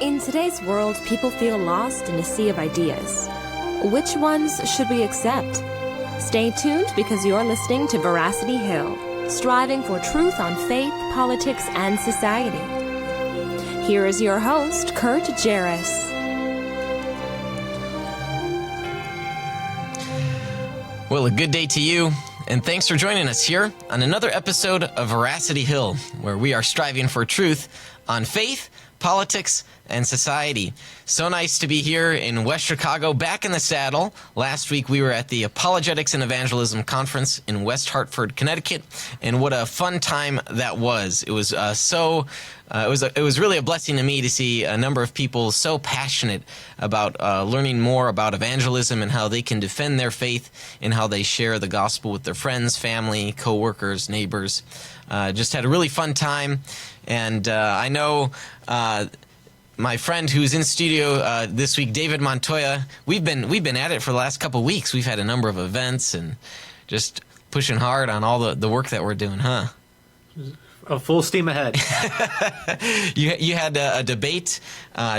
In today's world, people feel lost in a sea of ideas. Which ones should we accept? Stay tuned because you're listening to Veracity Hill, striving for truth on faith, politics, and society. Here is your host, Kurt Jaros. Well, a good day to you, and thanks for joining us here on another episode of Veracity Hill, where we are striving for truth on faith, politics, and society. So nice to be here in West Chicago, back in the saddle. Last week we were at the Apologetics and Evangelism Conference in West Hartford, Connecticut, and what a fun time that was. It was it was really a blessing to me to see a number of people so passionate about learning more about evangelism and how they can defend their faith and how they share the gospel with their friends, family, co-workers, neighbors. Just had a really fun time, and I know my friend who's in studio this week, David Montoya, we've been at it for the last couple of weeks. We've had a number of events and just pushing hard on all the work that we're doing, huh? A full steam ahead. You had a debate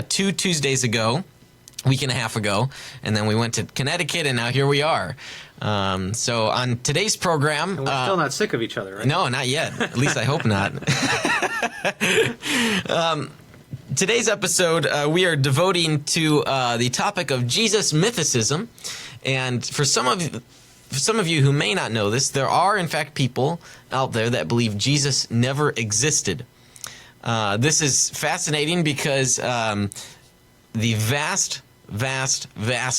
2 Tuesdays ago, a week and a half ago, and then we went to Connecticut, and now here we are. So on today's program... And we're still not sick of each other, right? No, not yet. At least I hope not. Today's episode, we are devoting to the topic of Jesus mythicism. And for some of you who may not know this, there are, in fact, people out there that believe Jesus never existed. This is fascinating because the vast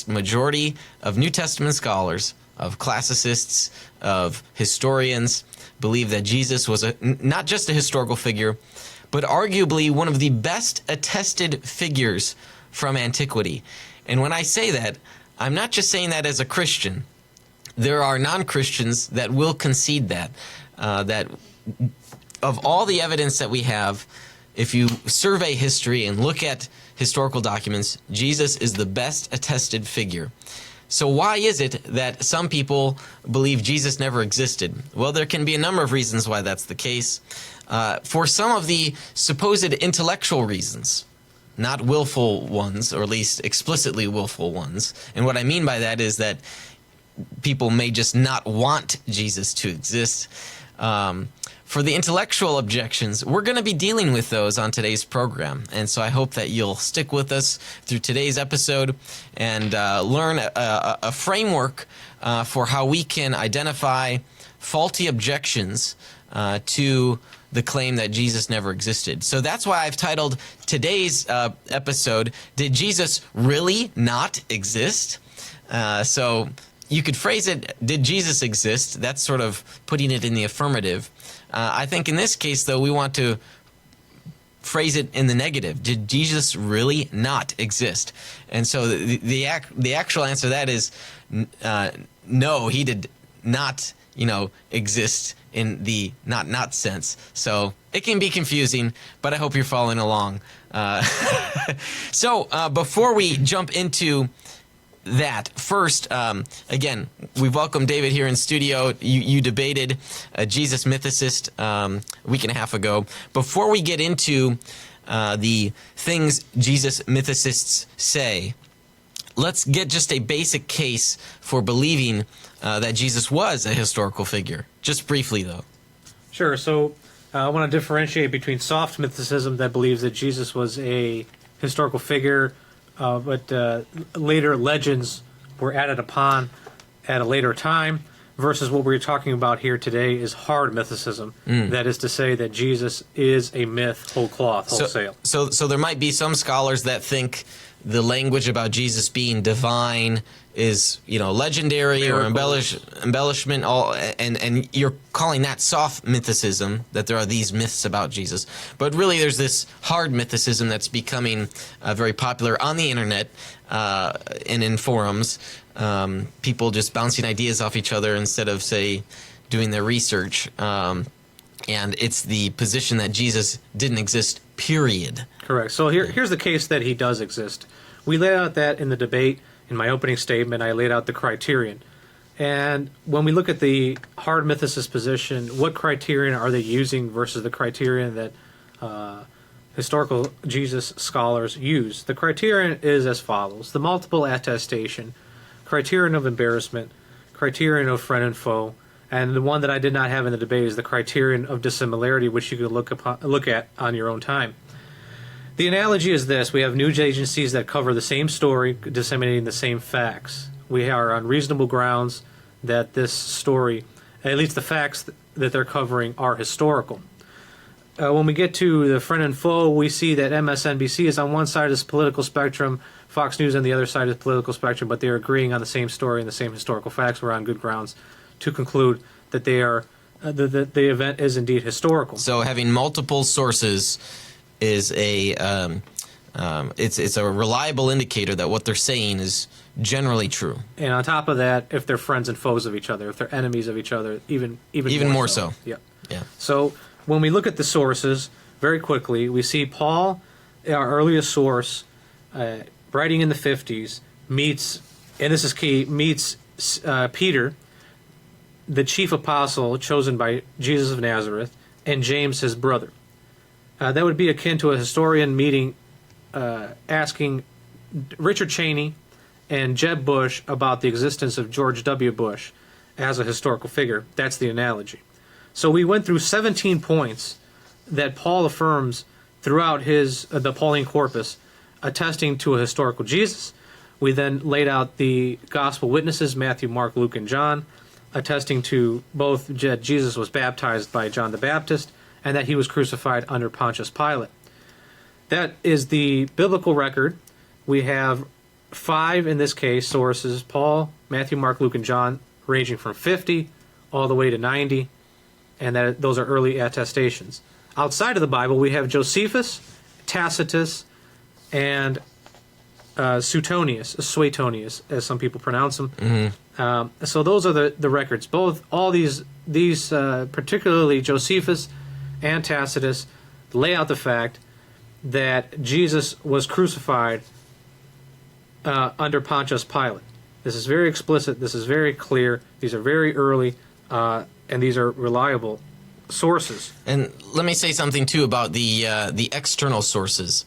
majority of New Testament scholars, of classicists, of historians, believe that Jesus was not just a historical figure, but arguably one of the best attested figures from antiquity. And when I say that, I'm not just saying that as a Christian. There are non-Christians that will concede that of all the evidence that we have, if you survey history and look at historical documents, Jesus is the best attested figure. So why is it that some people believe Jesus never existed? Well, there can be a number of reasons why that's the case. For some of the supposed intellectual reasons, not willful ones, or at least explicitly willful ones. And what I mean by that is that people may just not want Jesus to exist. For the intellectual objections, we're going to be dealing with those on today's program. And so I hope that you'll stick with us through today's episode and learn a framework for how we can identify faulty objections to the claim that Jesus never existed. So that's why I've titled today's episode, Did Jesus Really Not Exist? So you could phrase it, did Jesus exist? That's sort of putting it in the affirmative. I think in this case, though, we want to phrase it in the negative. Did Jesus really not exist? And so the actual answer to that is no, he did not, exist in the not sense. So it can be confusing, but I hope you're following along. So before we jump into that, first, again, we welcome David here in studio. You debated a Jesus mythicist a week and a half ago. Before we get into the things Jesus mythicists say, let's get just a basic case for believing that Jesus was a historical figure. Just briefly, though. Sure. So I want to differentiate between soft mythicism that believes that Jesus was a historical figure, but later legends were added upon at a later time, versus what we're talking about here today is hard mythicism. That is to say that Jesus is a myth, whole cloth, wholesale. So there might be some scholars that think the language about Jesus being divine is, legendary Miracles. Or embellishment, and you're calling that soft mythicism, that there are these myths about Jesus. But really there's this hard mythicism that's becoming very popular on the internet and in forums. People just bouncing ideas off each other instead of, say, doing their research. And it's the position that Jesus didn't exist, period. Correct. So here's the case that he does exist. We laid out that in the debate. In my opening statement, I laid out the criterion. And when we look at the hard mythicist position, what criterion are they using versus the criterion that historical Jesus scholars use. The criterion is as follows: the multiple attestation, criterion of embarrassment, criterion of friend and foe, and the one that I did not have in the debate is the criterion of dissimilarity, which you could look at on your own time. The analogy is this: we have news agencies that cover the same story, disseminating the same facts. We are on reasonable grounds that this story, at least the facts that they're covering, are historical. When we get to the friend and foe, we see that MSNBC is on one side of this political spectrum, Fox News on the other side of the political spectrum, but they're agreeing on the same story and the same historical facts. We're on good grounds to conclude that they are that the event is indeed historical. So having multiple sources is it's a reliable indicator that what they're saying is generally true. And on top of that, if they're friends and foes of each other, if they're enemies of each other, even more so. Yeah. Yeah. So when we look at the sources very quickly, we see Paul, our earliest source, writing in the 50s, meets, and this is key, meets Peter, the chief apostle chosen by Jesus of Nazareth, and James, his brother. That would be akin to a historian meeting, asking Richard Cheney and Jeb Bush about the existence of George W. Bush as a historical figure. That's the analogy. So we went through 17 points that Paul affirms throughout the Pauline corpus, attesting to a historical Jesus. We then laid out the gospel witnesses, Matthew, Mark, Luke, and John, attesting to both that Jesus was baptized by John the Baptist and that he was crucified under Pontius Pilate. That is the biblical record. We have 5, in this case, sources: Paul, Matthew, Mark, Luke, and John, ranging from 50 all the way to 90, and those are early attestations. Outside of the Bible, we have Josephus, Tacitus, and Suetonius, as some people pronounce them. Mm-hmm. So those are the records. All these particularly Josephus and Tacitus, lay out the fact that Jesus was crucified under Pontius Pilate. This is very explicit. This is very clear. These are very early, and these are reliable sources. And let me say something too about the external sources.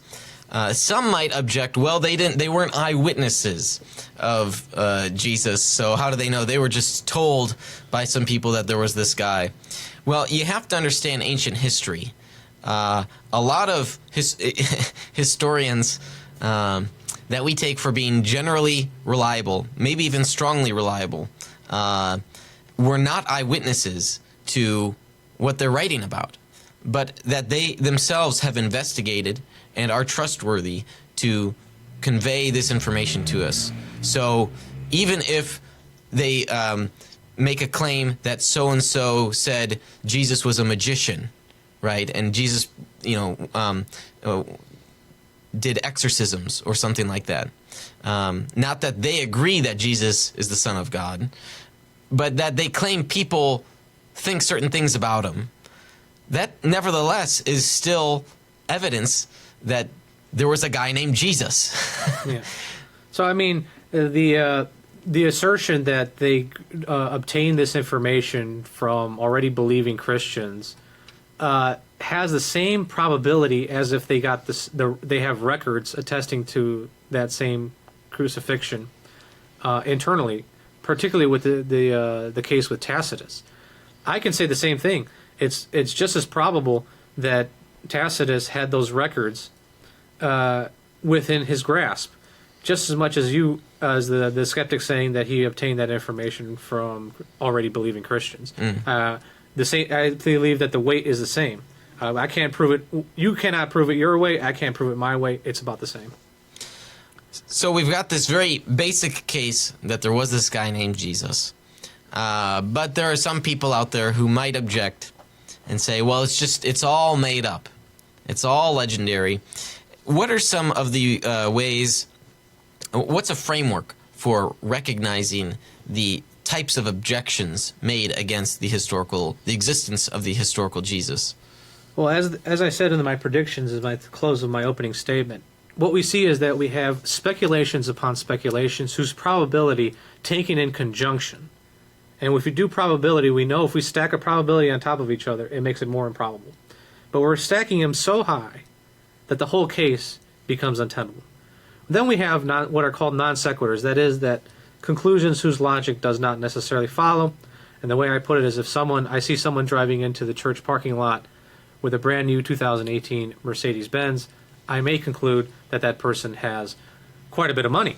Some might object, well, they weren't eyewitnesses of Jesus, so how do they know? They were just told by some people that there was this guy. Well, you have to understand ancient history. A lot of historians that we take for being generally reliable, maybe even strongly reliable, were not eyewitnesses to what they're writing about, but that they themselves have investigated and are trustworthy to convey this information to us. So even if they make a claim that so-and-so said Jesus was a magician, right, and Jesus, did exorcisms or something like that, not that they agree that Jesus is the Son of God, but that they claim people think certain things about him, that nevertheless is still evidence that there was a guy named Jesus. Yeah. So, I mean, the assertion that they obtained this information from already believing Christians has the same probability as if they got this. They have records attesting to that same crucifixion internally, particularly with the case with Tacitus. I can say the same thing. It's just as probable that Tacitus had those records within his grasp, just as much as the skeptic saying that he obtained that information from already believing Christians. The same. I believe that the weight is the same. I can't prove it. You cannot prove it your way. I can't prove it my way. It's about the same. So we've got this very basic case that there was this guy named Jesus. But there are some people out there who might object and say, well, it's all made up. It's all legendary. What are some of the ways, what's a framework for recognizing the types of objections made against the existence of the historical Jesus? Well, as I said in my predictions at the close of my opening statement, what we see is that we have speculations upon speculations whose probability taken in conjunction. And if we do probability, we know if we stack a probability on top of each other, it makes it more improbable. But we're stacking them so high that the whole case becomes untenable. Then we have what are called non sequiturs. That is, that conclusions whose logic does not necessarily follow. And the way I put it is, if I see someone driving into the church parking lot with a brand new 2018 Mercedes-Benz, I may conclude that that person has quite a bit of money.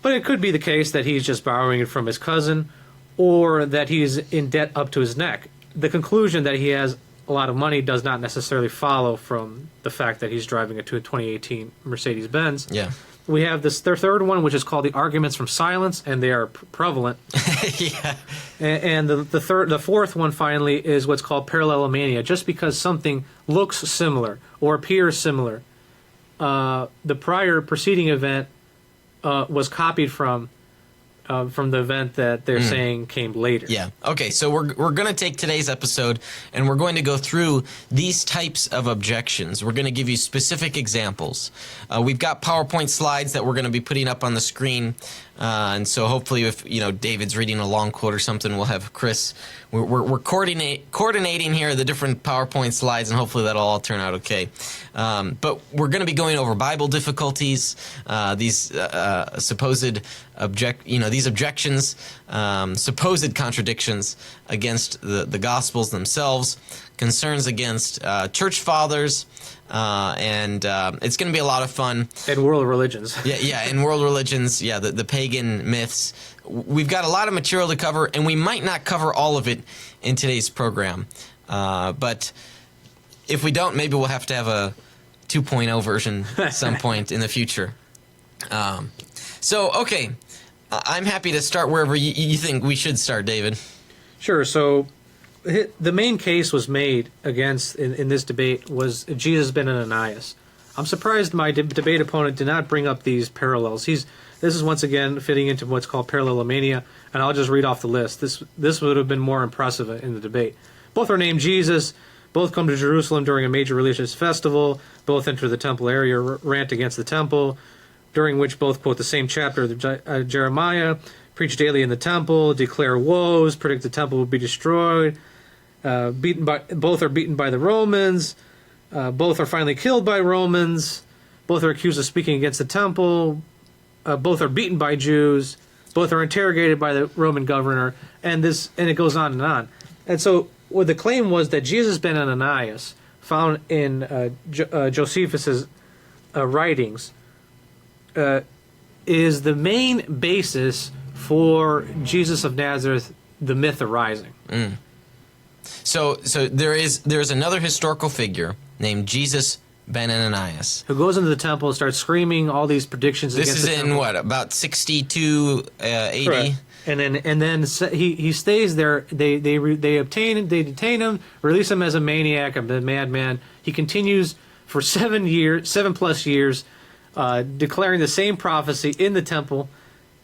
But it could be the case that he's just borrowing it from his cousin, or that he's in debt up to his neck. The conclusion that he has a lot of money does not necessarily follow from the fact that he's driving a 2018 Mercedes-Benz. Yeah. We have their third one, which is called the arguments from silence, and they are prevalent. Yeah. And the fourth one finally is what's called parallelomania. Just because something looks similar or appears similar, the prior preceding event was copied from the event that they're saying came later. Yeah. Okay, so we're going to take today's episode and we're going to go through these types of objections. We're going to give you specific examples. We've got PowerPoint slides that we're going to be putting up on the screen. And so hopefully if David's reading a long quote or something, we'll have Chris. We're coordinating here the different PowerPoint slides, and hopefully that'll all turn out okay. But we're going to be going over Bible difficulties, these supposed these objections, supposed contradictions against the Gospels themselves, concerns against church fathers, and it's going to be a lot of fun. And world religions. Yeah, in world religions, the pagan myths. We've got a lot of material to cover, and we might not cover all of it in today's program. But if we don't, maybe we'll have to have a 2.0 version at some point in the future. Okay, I'm happy to start wherever you think we should start, David. Sure. So the main case was made against in this debate was Jesus ben Ananias. I'm surprised my debate opponent did not bring up these parallels. This is once again fitting into what's called parallelomania, and I'll just read off the list. This would have been more impressive in the debate. Both are named Jesus. Both come to Jerusalem during a major religious festival. Both enter the temple area, rant against the temple, during which both quote the same chapter of Jeremiah, preach daily in the temple, declare woes, predict the temple will be destroyed. Both are beaten by the Romans. Both are finally killed by Romans. Both are accused of speaking against the temple. Both are beaten by Jews. Both are interrogated by the Roman governor, and it goes on and on. And so, what the claim was that Jesus ben Ananias, found in Josephus's writings, is the main basis for Jesus of Nazareth, the myth arising. So there's another historical figure named Jesus ben Ananias, who goes into the temple and starts screaming all these predictions against the temple. This is in what, about 62 AD? Correct. And then he stays there. They detain him, release him as a maniac, a madman. He continues for 7+ years, declaring the same prophecy in the temple,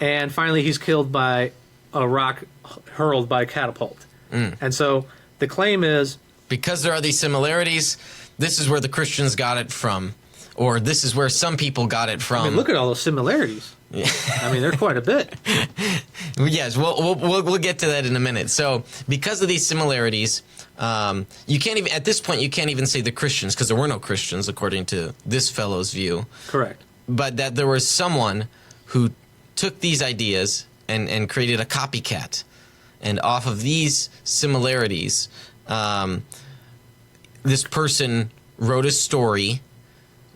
and finally he's killed by a rock hurled by a catapult. And so the claim is, because there are these similarities, this is where the Christians got it from, or this is where some people got it from. I mean, look at all those similarities. Yeah. I mean, they're quite a bit. Yes, we'll get to that in a minute. So, because of these similarities, you can't even, at this point, you can't even say the Christians, because there were no Christians, according to this fellow's view. Correct. But that there was someone who took these ideas and created a copycat. And off of these similarities, this person wrote a story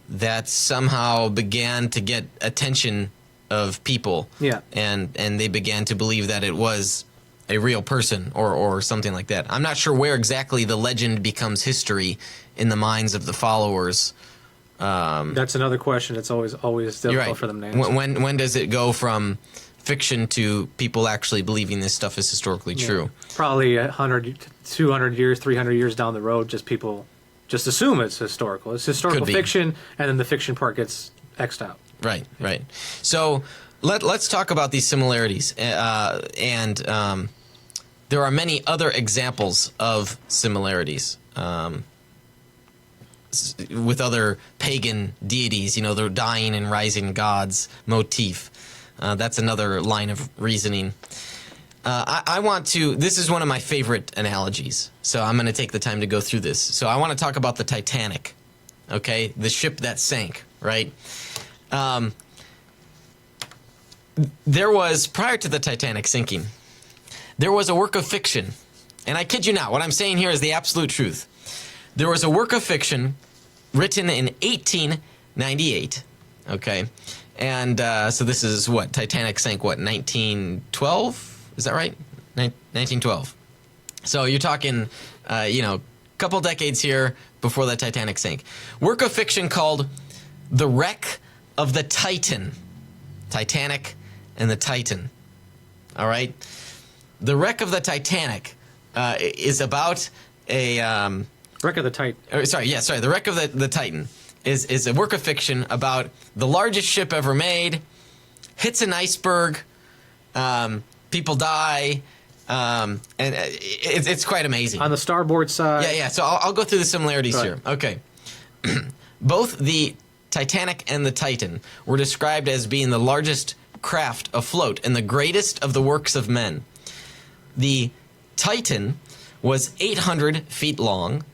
that somehow began to get attention of people. Yeah. And they began to believe that it was a real person or something like that. I'm not sure where exactly the legend becomes history in the minds of the followers. That's another question. It's always difficult for them to answer. When does it go from fiction to people actually believing this stuff is historically true? Probably 100, 200 years, 300 years down the road, people just assume it's historical. It's historical fiction, and then the fiction part gets X'd out. Right. So let's talk about these similarities. And there are many other examples of similarities with other pagan deities, the dying and rising gods motif. That's another line of reasoning. I want to, this is one of my favorite analogies, so I'm going to take the time to go through this. So I want to talk about the Titanic. okay? The ship that sank, right? There was, prior to the Titanic sinking, there was a work of fiction, and I kid you not, what I'm saying here is the absolute truth. There was a work of fiction written in 1898, okay? And so this is what? Titanic sank, what, 1912? Is that right? 1912. So you're talking, a couple decades here before the Titanic sank. Work of fiction called The Wreck of the Titan. Titanic and the Titan. All right? The Wreck of the Titanic is about a... Wreck of the Titan. The Wreck of the Titan is a work of fiction about the largest ship ever made, hits an iceberg, people die, and it's quite amazing. On the starboard side. Yeah. So I'll go through the similarities here. Okay. Both the Titanic and the Titan were described as being the largest craft afloat and the greatest of the works of men. The Titan was 800 feet long,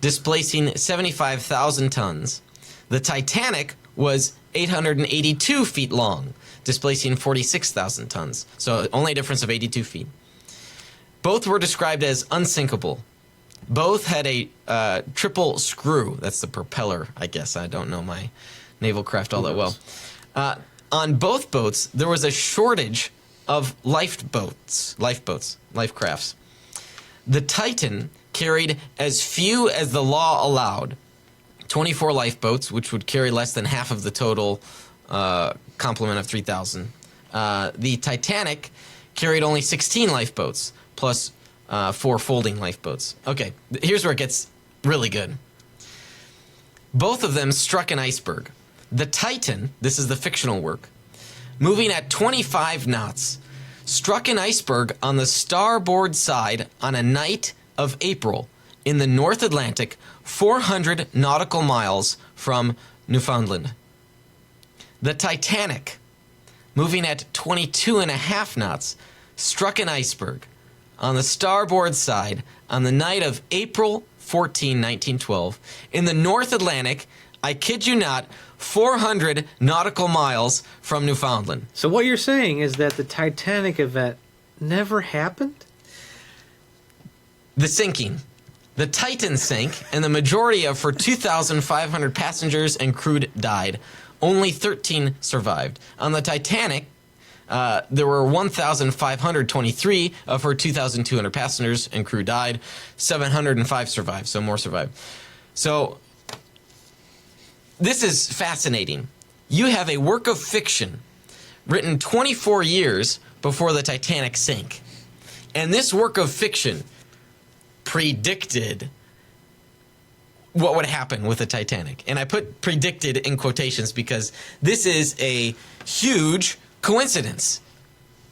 displacing 75,000 tons. The Titanic was 882 feet long, displacing 46,000 tons. So only a difference of 82 feet. Both were described as unsinkable. Both had a triple screw. That's the propeller, I guess. I don't know my naval craft all that well. On both boats, there was a shortage of lifeboats, lifecrafts. The Titan carried as few as the law allowed, 24 lifeboats, which would carry less than half of the total complement of 3,000. The Titanic carried only 16 lifeboats, plus 4 folding lifeboats. Okay, here's where it gets really good. Both of them struck an iceberg. The Titan, this is the fictional work, moving at 25 knots, struck an iceberg on the starboard side on a night of April in the North Atlantic, 400 nautical miles from Newfoundland. The Titanic, moving at 22.5 knots, struck an iceberg on the starboard side on the night of April 14, 1912, in the North Atlantic, I kid you not, 400 nautical miles from Newfoundland. So what you're saying is that the Titanic event never happened? The sinking. The Titan sank, and the majority of her 2,500 passengers and crew died. Only 13 survived. On the Titanic, there were 1,523 of her 2,200 passengers and crew died. 705 survived, so more survived. So this is fascinating. You have a work of fiction written 24 years before the Titanic sank. And this work of fiction predicted what would happen with the Titanic. And I put predicted in quotations because this is a huge coincidence.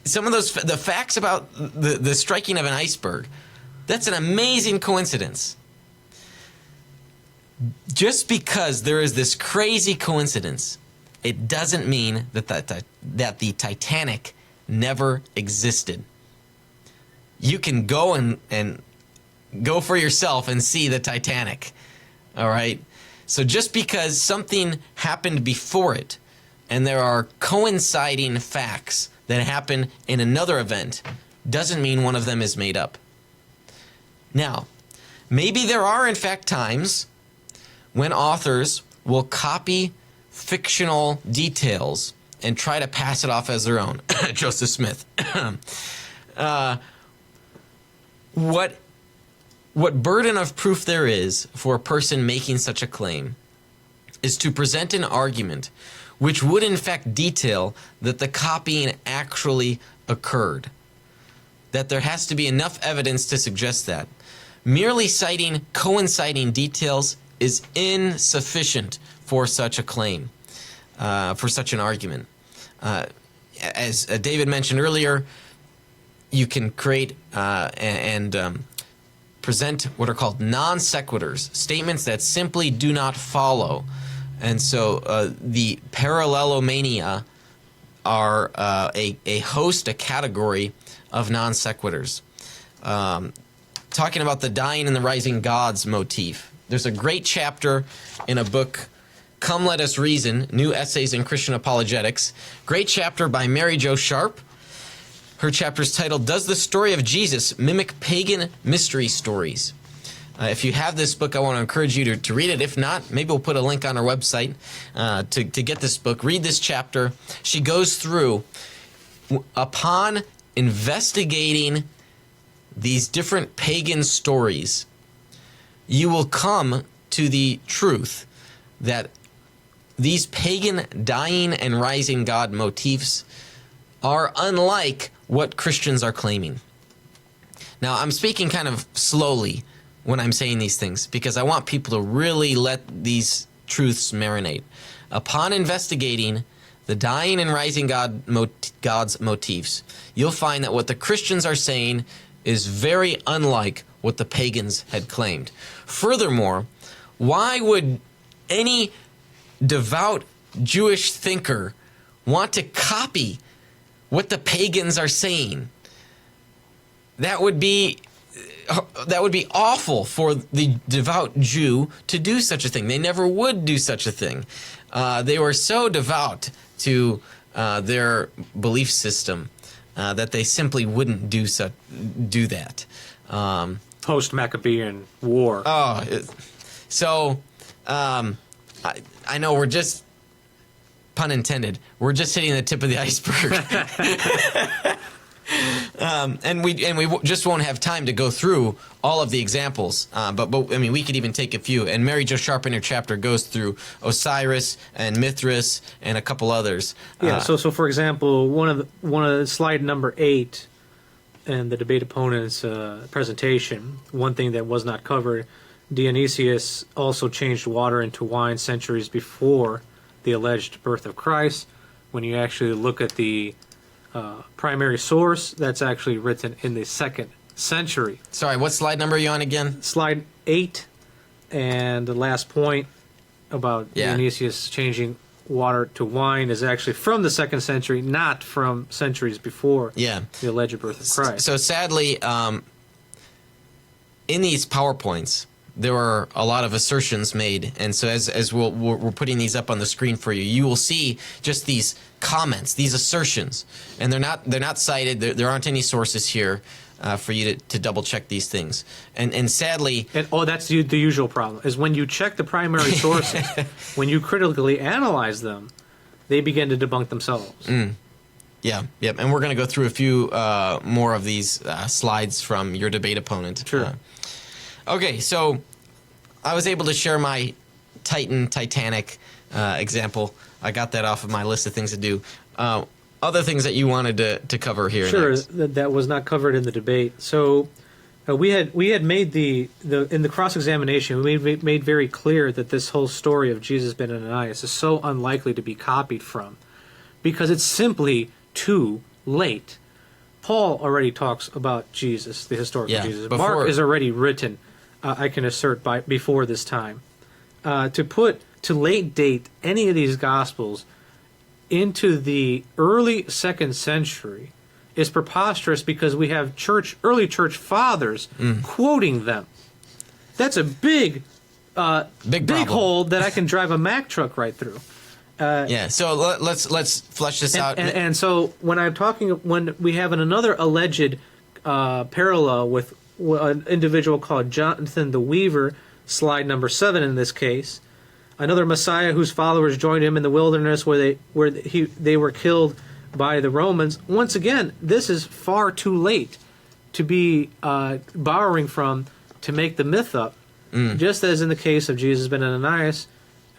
Some of the facts about the striking of an iceberg, that's an amazing coincidence. Just because there is this crazy coincidence, it doesn't mean that the Titanic never existed. You can go and go for yourself and see the Titanic. All right? So just because something happened before it, and there are coinciding facts that happen in another event, doesn't mean one of them is made up. Now, maybe there are in fact times when authors will copy fictional details and try to pass it off as their own. Joseph Smith. What burden of proof there is for a person making such a claim is to present an argument which would in fact detail that the copying actually occurred. That there has to be enough evidence to suggest that. Merely citing coinciding details is insufficient for such a claim, for such an argument. As David mentioned earlier, you can create and present what are called non sequiturs, statements that simply do not follow. And so the parallelomania are a host, a category of non sequiturs. Talking about the dying and the rising gods motif. There's a great chapter in a book, Come Let Us Reason, New Essays in Christian Apologetics. Great chapter by Mary Jo Sharp. Her chapter is titled, Does the Story of Jesus Mimic Pagan Mystery Stories? If you have this book, I want to encourage you to read it. If not, maybe we'll put a link on our website to get this book. Read this chapter. She goes through, upon investigating these different pagan stories, you will come to the truth that these pagan dying and rising God motifs are unlike what Christians are claiming. Now, I'm speaking kind of slowly when I'm saying these things, because I want people to really let these truths marinate. Upon investigating the dying and rising God's motifs, you'll find that what the Christians are saying is very unlike what the pagans had claimed. Furthermore, why would any devout Jewish thinker want to copy what the pagans are saying? That would be awful for the devout Jew to do such a thing. They never would do such a thing. They were so devout to their belief system that they simply wouldn't do that. Post-Maccabean War. I know we're just, pun intended, we're just hitting the tip of the iceberg. And we just won't have time to go through all of the examples. But I mean, we could even take a few. And Mary Jo Sharp in her chapter goes through Osiris and Mithras and a couple others. Yeah. So for example, one of slide number 8 in the debate opponent's presentation, one thing that was not covered, Dionysius also changed water into wine centuries before the alleged birth of Christ. When you actually look at the primary source, that's actually written in the 2nd century. Sorry, what slide number are you on again? Slide 8, and the last point about Dionysius changing water to wine is actually from the 2nd century, not from centuries before the alleged birth of Christ. So sadly, in these PowerPoints, there were a lot of assertions made, and so as we're putting these up on the screen for you, you will see just these comments, these assertions, and they're not cited. There aren't any sources here for you to double check these things, and sadly, that's the usual problem is when you check the primary sources, when you critically analyze them, they begin to debunk themselves. Yeah, and we're going to go through a few more of these slides from your debate opponent. Sure. Okay, so I was able to share my Titanic example. I got that off of my list of things to do. Other things that you wanted to cover here. Sure, next. that was not covered in the debate. So we had made the in the cross-examination, we made very clear that this whole story of Jesus ben Ananias is so unlikely to be copied from, because it's simply too late. Paul already talks about Jesus, the historical Jesus. Mark is already written, I can assert, before this time. To late date any of these Gospels into the early 2nd century is preposterous, because we have early church fathers quoting them. That's a big hole that I can drive a Mack truck right through. So let's flesh this out. And so when we have another alleged parallel with an individual called Jonathan the Weaver, slide number 7 in this case, another Messiah whose followers joined him in the wilderness where they were killed by the Romans. Once again, this is far too late to be borrowing from to make the myth up, just as in the case of Jesus ben Ananias,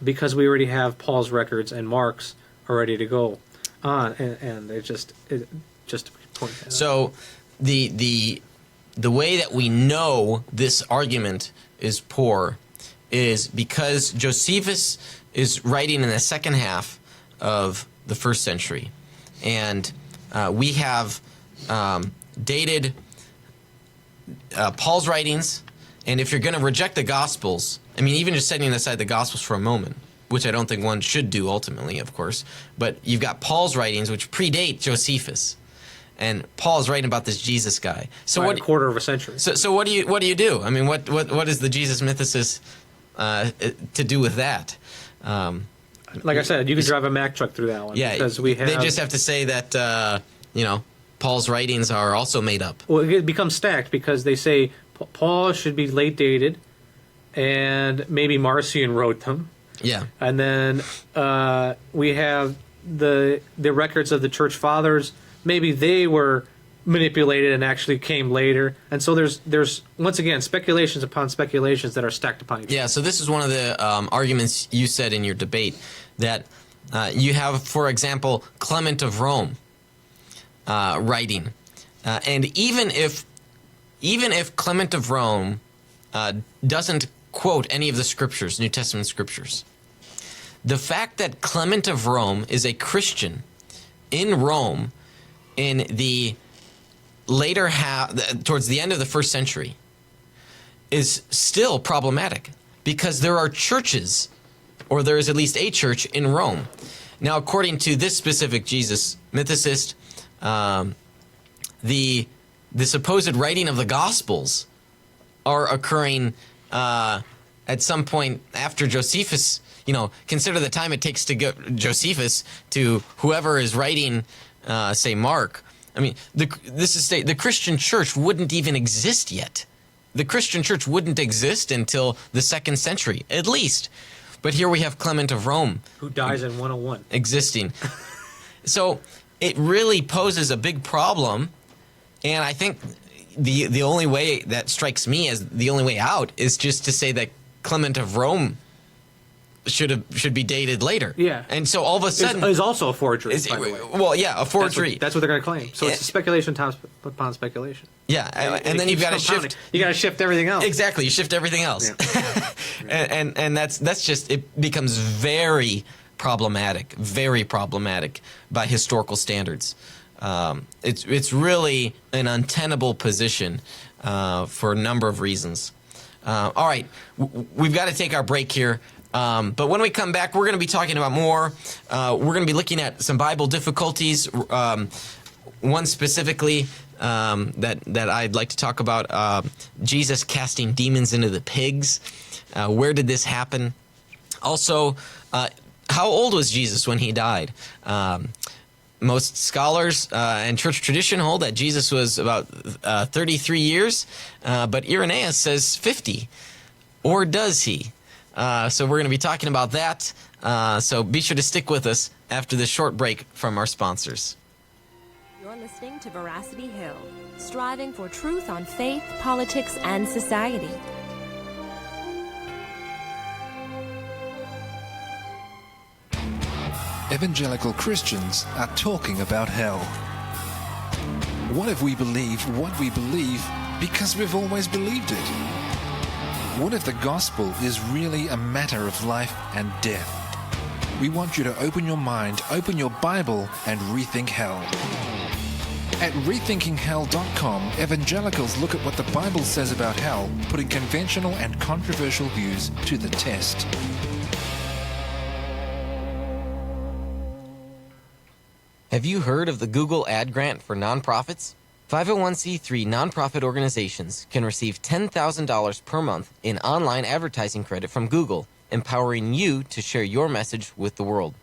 because we already have Paul's records and Mark's are ready to go on, and it just point that out. So the way that we know this argument is poor is because Josephus is writing in the second half of the 1st century, and we have dated Paul's writings. And if you're going to reject the Gospels, I mean, even just setting aside the Gospels for a moment, which I don't think one should do ultimately, of course, but you've got Paul's writings, which predate Josephus, and Paul's writing about this Jesus guy. So a quarter of a century. So what do you do? I mean, what is the Jesus mythicist to do with that. Like I said, you can drive a Mack truck through that one. Yeah, because they just have to say that Paul's writings are also made up. Well, it becomes stacked because they say Paul should be late dated, and maybe Marcion wrote them. Yeah, And then we have the records of the church fathers. Maybe they were manipulated and actually came later. And so there's once again speculations upon speculations that are stacked upon each other. yeah. So this is one of the arguments you said in your debate, that you have, for example, Clement of Rome writing, and even if Clement of Rome doesn't quote any of the scriptures, New Testament scriptures, the fact that Clement of Rome is a Christian in Rome in the later half, towards the end of the first century, is still problematic, because there are churches, or there is at least a church in Rome. Now, according to this specific Jesus mythicist, the supposed writing of the Gospels are occurring at some point after Josephus. Consider the time it takes to get Josephus to whoever is writing, say, Mark. I mean, the Christian church wouldn't even exist yet. The Christian church wouldn't exist until the 2nd century, at least. But here we have Clement of Rome, Who dies in 101. existing. So it really poses a big problem, and I think the only way that strikes me as the only way out is just to say that Clement of Rome should be dated later. Yeah. And so all of a sudden Is also a forgery, by the way. well, yeah, a forgery. That's what they're going to claim. So it's speculation upon speculation. Yeah, and then you've got to shift. You got to shift everything else. Exactly, you shift everything else. Yeah. and that's just, it becomes very problematic by historical standards. It's really an untenable position for a number of reasons. All right, we've got to take our break here. But when we come back, we're going to be talking about more. We're going to be looking at some Bible difficulties. One specifically that I'd like to talk about, Jesus casting demons into the pigs. Where did this happen? Also, how old was Jesus when he died? Most scholars and church tradition hold that Jesus was about 33 years, but Irenaeus says 50. Or does he? So we're going to be talking about that. So be sure to stick with us after this short break from our sponsors. You're listening to Veracity Hill, striving for truth on faith, politics, and society. Evangelical Christians are talking about hell. What if we believe what we believe because we've always believed it? What if the gospel is really a matter of life and death? We want you to open your mind, open your Bible, and rethink hell. At rethinkinghell.com, evangelicals look at what the Bible says about hell, putting conventional and controversial views to the test. Have you heard of the Google Ad Grant for nonprofits? 501c3 nonprofit organizations can receive $10,000 per month in online advertising credit from Google, empowering you to share your message with the world.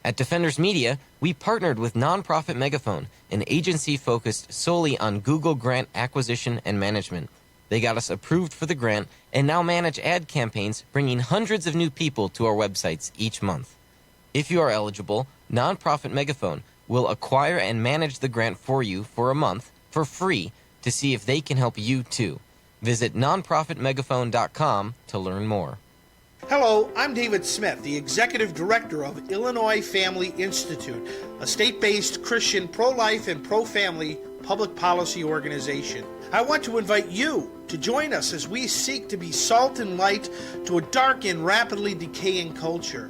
At Defenders Media, we partnered with Nonprofit Megaphone, an agency focused solely on Google grant acquisition and management. They got us approved for the grant and now manage ad campaigns, bringing hundreds of new people to our websites each month. If you are eligible, Nonprofit Megaphone will acquire and manage the grant for you for a month for free to see if they can help you too. Visit nonprofitmegaphone.com to learn more. Hello, I'm David Smith, the Executive Director of Illinois Family Institute, a state-based Christian pro-life and pro-family public policy organization. I want to invite you to join us as we seek to be salt and light to a dark and rapidly decaying culture.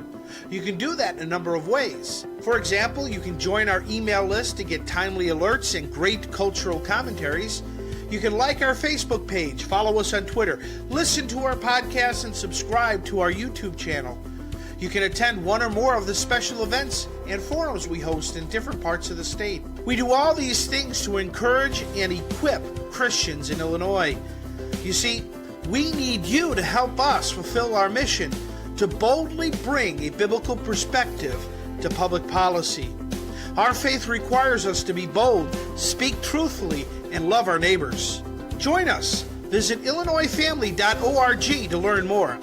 You can do that in a number of ways. For example, you can join our email list to get timely alerts and great cultural commentaries. You can like our Facebook page, follow us on Twitter, listen to our podcasts, and subscribe to our YouTube channel. You can attend one or more of the special events and forums we host in different parts of the state. We do all these things to encourage and equip Christians in Illinois. You see, We need you to help us fulfill our mission to boldly bring a biblical perspective to public policy. Our faith requires us to be bold, speak truthfully, and love our neighbors. Join us. Visit illinoisfamily.org to learn more.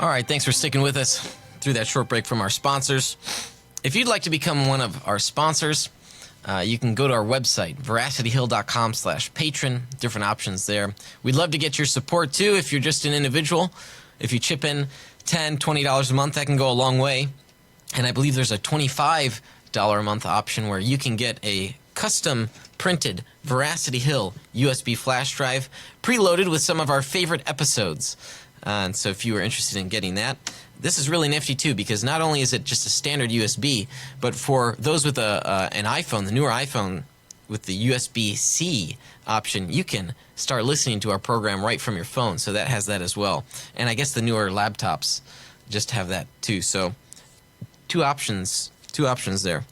All right, thanks for sticking with us through that short break from our sponsors. If you'd like to become one of our sponsors, you can go to our website, veracityhill.com/patron. Different options there. We'd love to get your support, too, if you're just an individual. If you chip in $10, $20 a month, that can go a long way. And I believe there's a $25 a month option where you can get a custom printed Veracity Hill USB flash drive preloaded with some of our favorite episodes. And so if you are interested in getting that, this is really nifty too, because not only is it just a standard USB, but for those with an iPhone, the newer iPhone with the USB-C option, you can start listening to our program right from your phone. So that has that as well. And I guess the newer laptops just have that too. So two options there.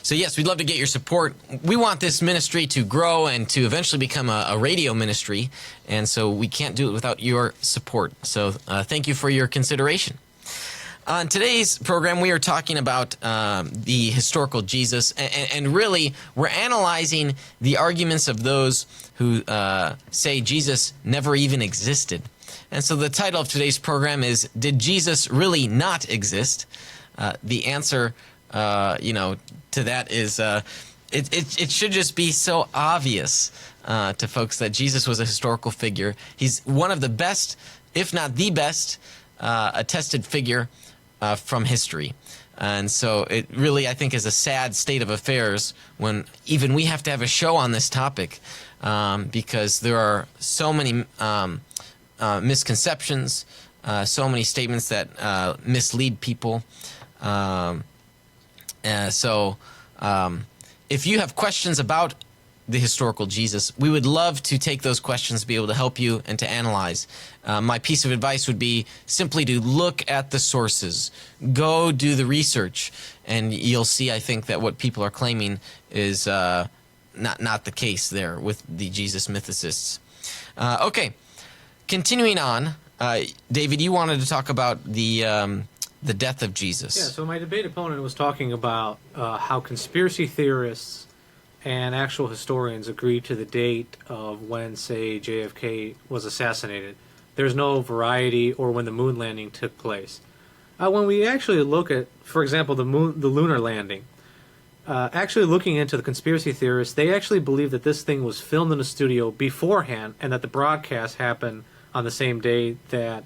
So yes, we'd love to get your support. We want this ministry to grow and to eventually become a radio ministry, and so we can't do it without your support. So thank you for your consideration. On today's program, we are talking about the historical Jesus, and really, we're analyzing the arguments of those who say Jesus never even existed. And so the title of today's program is, Did Jesus Really Not Exist? The answer to that is it should just be so obvious to folks that Jesus was a historical figure. He's one of the best, if not the best, attested figure from history. And so it really, I think, is a sad state of affairs when even we have to have a show on this topic because there are so many misconceptions, so many statements that mislead people. If you have questions about the historical Jesus, we would love to take those questions, be able to help you and to analyze. My piece of advice would be simply to look at the sources. Go do the research, and you'll see, I think, that what people are claiming is not the case there with the Jesus mythicists. Okay, continuing on, David, you wanted to talk about the death of Jesus. Yeah, so my debate opponent was talking about how conspiracy theorists and actual historians agree to the date of when, say, JFK was assassinated. There's no variety or when the moon landing took place. When we actually look at, for example, the lunar landing, actually looking into the conspiracy theorists, they actually believe that this thing was filmed in a studio beforehand and that the broadcast happened on the same day that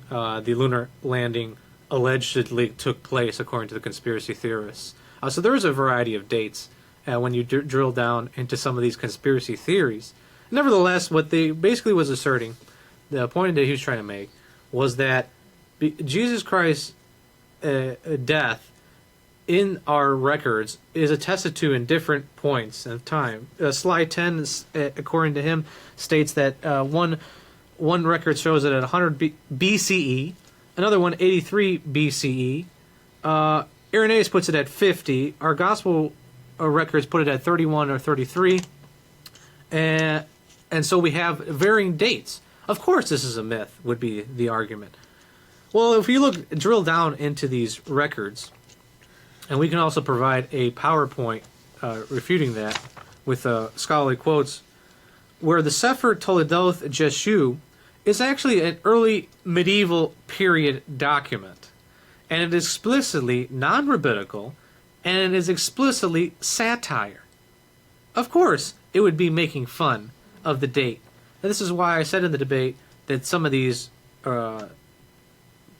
the lunar landing allegedly took place, according to the conspiracy theorists. So there is a variety of dates when you drill down into some of these conspiracy theories. Nevertheless, what they basically was asserting, the point that he was trying to make, was that Jesus Christ's death in our records is attested to in different points of time. Slide 10, according to him, states that one record shows it at 100 BCE, another one 83 BCE. Irenaeus puts it at 50. Our gospel records put it at 31 or 33. And so we have varying dates. Of course this is a myth, would be the argument. Well, if you drill down into these records, and we can also provide a PowerPoint refuting that with scholarly quotes, where the Sefer Toledoth Jeshu is actually an early medieval period document, and it is explicitly non-rabbinical, and it is explicitly satire. Of course, it would be making fun of the date. And this is why I said in the debate that some of these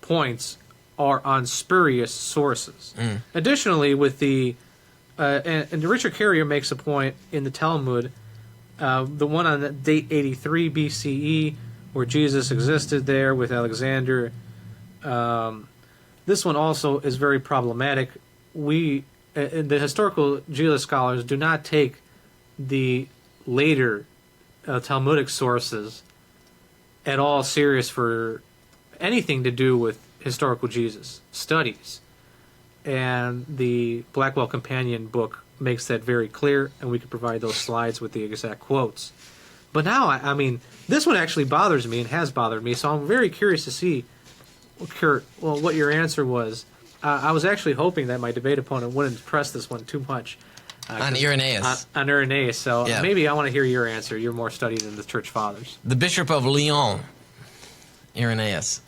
points are on spurious sources. Additionally, with the and Richard Carrier makes a point in the Talmud, the one on the date 83 BCE, where Jesus existed there with Alexander. This one also is very problematic. The historical Jesus scholars do not take the later Talmudic sources at all serious for anything to do with historical Jesus studies. and the Blackwell Companion book makes that very clear, and we could provide those slides with the exact quotes. But now, I mean, this one actually bothers me and has bothered me, so I'm very curious to see, Kurt, what your answer was. I was actually hoping that my debate opponent wouldn't press this one too much. On Irenaeus. On Irenaeus, so Yeah. maybe I want to hear your answer. You're more studied than the Church Fathers. The Bishop of Lyon, Irenaeus.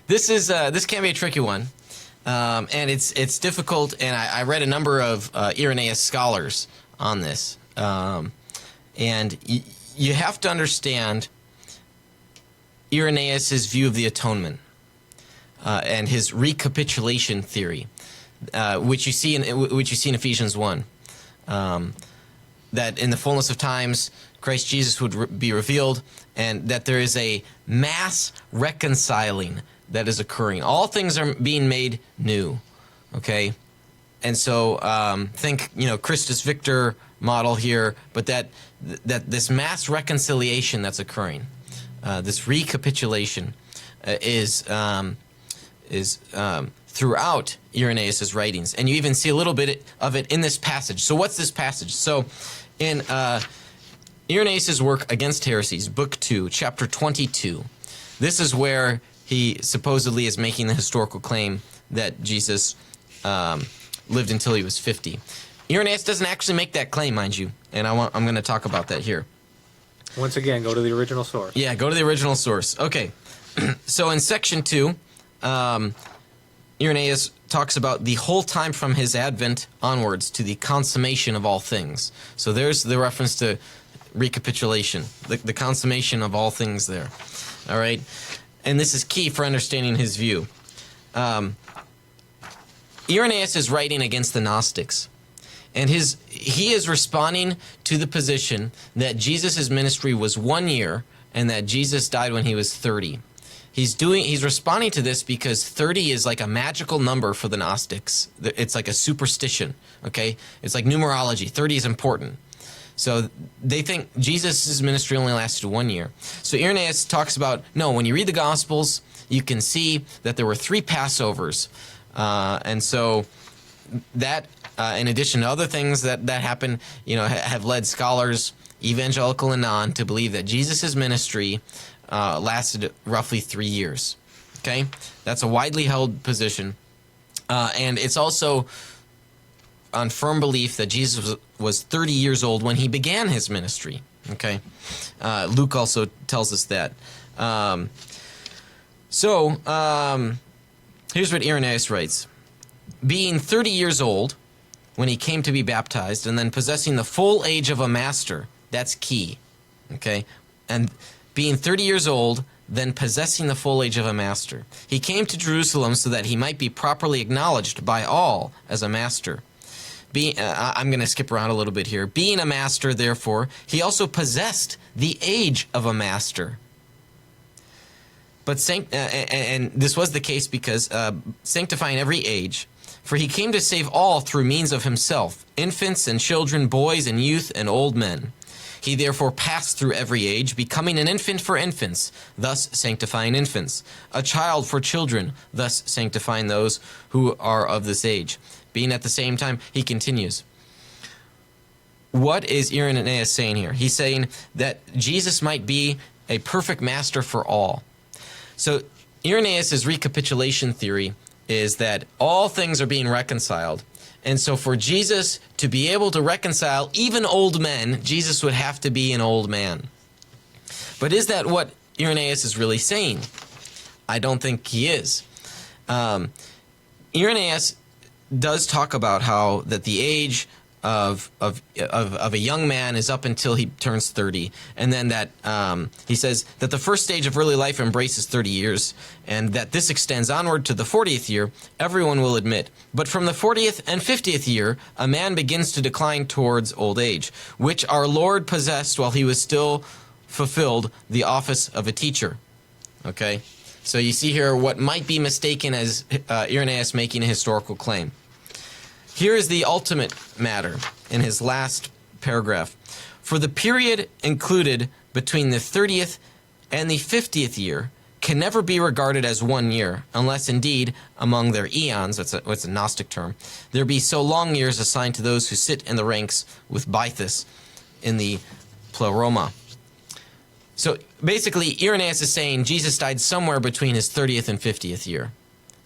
This can be a tricky one, and it's difficult. And I read a number of Irenaeus scholars on this, and you have to understand Irenaeus's view of the atonement and his recapitulation theory, which you see in Ephesians 1. That in the fullness of times Christ Jesus would be revealed, and that there is a mass reconciling that is occurring. All things are being made new, okay? And so think, Christus Victor model here, but that this mass reconciliation that's occurring, this recapitulation is throughout Irenaeus' writings. And you even see a little bit of it in this passage. So what's this passage? So in Irenaeus' work Against Heresies, Book 2, Chapter 22, this is where he supposedly is making the historical claim that Jesus lived until he was 50. Irenaeus doesn't actually make that claim, mind you, and I'm going to talk about that here. Once again, go to the original source. Yeah, go to the original source. Okay, so in Section 2, Irenaeus talks about the whole time from his advent onwards to the consummation of all things. So there's the reference to recapitulation, the consummation of all things there. All right? And this is key for understanding his view. Irenaeus is writing against the Gnostics. And he is responding to the position that Jesus' ministry was 1 year and that Jesus died when he was 30. He's responding to this because 30 is like a magical number for the Gnostics. It's like a superstition, okay? It's like numerology. 30 is important. So they think Jesus' ministry only lasted 1 year. So Irenaeus talks about, no, when you read the Gospels, you can see that there were 3 Passovers. And so that, in addition to other things that happen, have led scholars, evangelical and non, to believe that Jesus' ministry lasted roughly 3 years. Okay? That's a widely held position. And it's also on firm belief that Jesus was 30 years old when he began his ministry. Okay? Luke also tells us that. Here's what Irenaeus writes. Being 30 years old when he came to be baptized, and then possessing the full age of a master, that's key. Okay? And being 30 years old, then possessing the full age of a master. He came to Jerusalem so that he might be properly acknowledged by all as a master. I'm going to skip around a little bit here. Being a master, therefore, he also possessed the age of a master. But and this was the case because sanctifying every age, for he came to save all through means of himself, infants and children, boys and youth and old men. He therefore passed through every age, becoming an infant for infants, thus sanctifying infants, a child for children, thus sanctifying those who are of this age. Being at the same time, he continues. What is Irenaeus saying here? He's saying that Jesus might be a perfect master for all. So Irenaeus' recapitulation theory is that all things are being reconciled. And so for Jesus to be able to reconcile even old men, Jesus would have to be an old man. But is that what Irenaeus is really saying? I don't think he is. Irenaeus does talk about how that the age of a young man is up until he turns 30, and then that he says that the first stage of early life embraces 30 years, and that this extends onward to the 40th year, everyone will admit. But from the 40th and 50th year, a man begins to decline towards old age, which our Lord possessed while he was still fulfilled the office of a teacher. Okay? So you see here what might be mistaken as Irenaeus making a historical claim. Here is the ultimate matter in his last paragraph. For the period included between the 30th and the 50th year can never be regarded as 1 year, unless indeed among their eons, what's a Gnostic term, there be so long years assigned to those who sit in the ranks with Bythus in the pleroma. So basically, Irenaeus is saying Jesus died somewhere between his 30th and 50th year.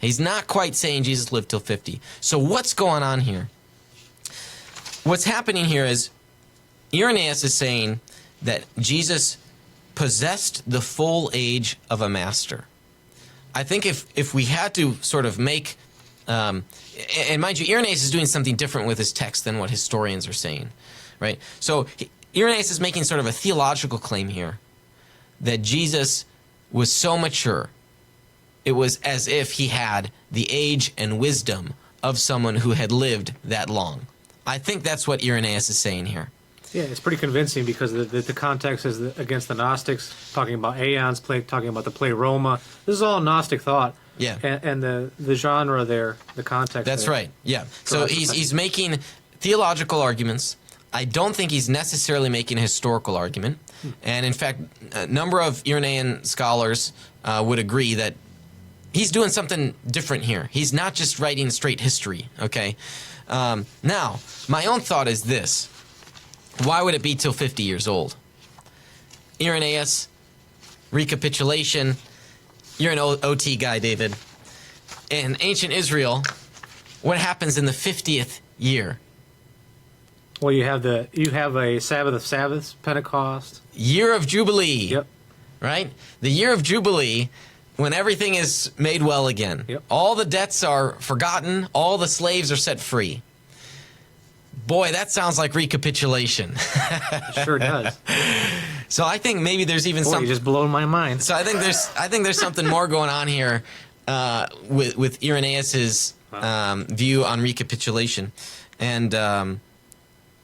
He's not quite saying Jesus lived till 50. So what's going on here? What's happening here is Irenaeus is saying that Jesus possessed the full age of a master. I think if we had to sort of make, and mind you, Irenaeus is doing something different with his text than what historians are saying, right? So Irenaeus is making sort of a theological claim here that Jesus was so mature, it was as if he had the age and wisdom of someone who had lived that long. I think that's what Irenaeus is saying here. Yeah, it's pretty convincing because the context is against the Gnostics, talking about aeons, talking about the pleroma. This is all Gnostic thought. Yeah. And the genre there, the context. That's there. right. Yeah. So he's making theological arguments. I don't think he's necessarily making a historical argument. And in fact, a number of Irenaean scholars would agree that he's doing something different here. He's not just writing straight history, okay? Now, my own thought is this. Why would it be till 50 years old? Irenaeus, recapitulation. You're an OT guy, David. In ancient Israel, what happens in the 50th year? Well, you have a Sabbath of Sabbaths, Pentecost. Year of Jubilee. Yep. Right? The year of Jubilee, when everything is made well again. Yep. All the debts are forgotten. All the slaves are set free. Boy, that sounds like recapitulation. Sure does. So I think maybe there's even something. You just blown my mind. So I think there's something more going on here with Irenaeus's view on recapitulation, and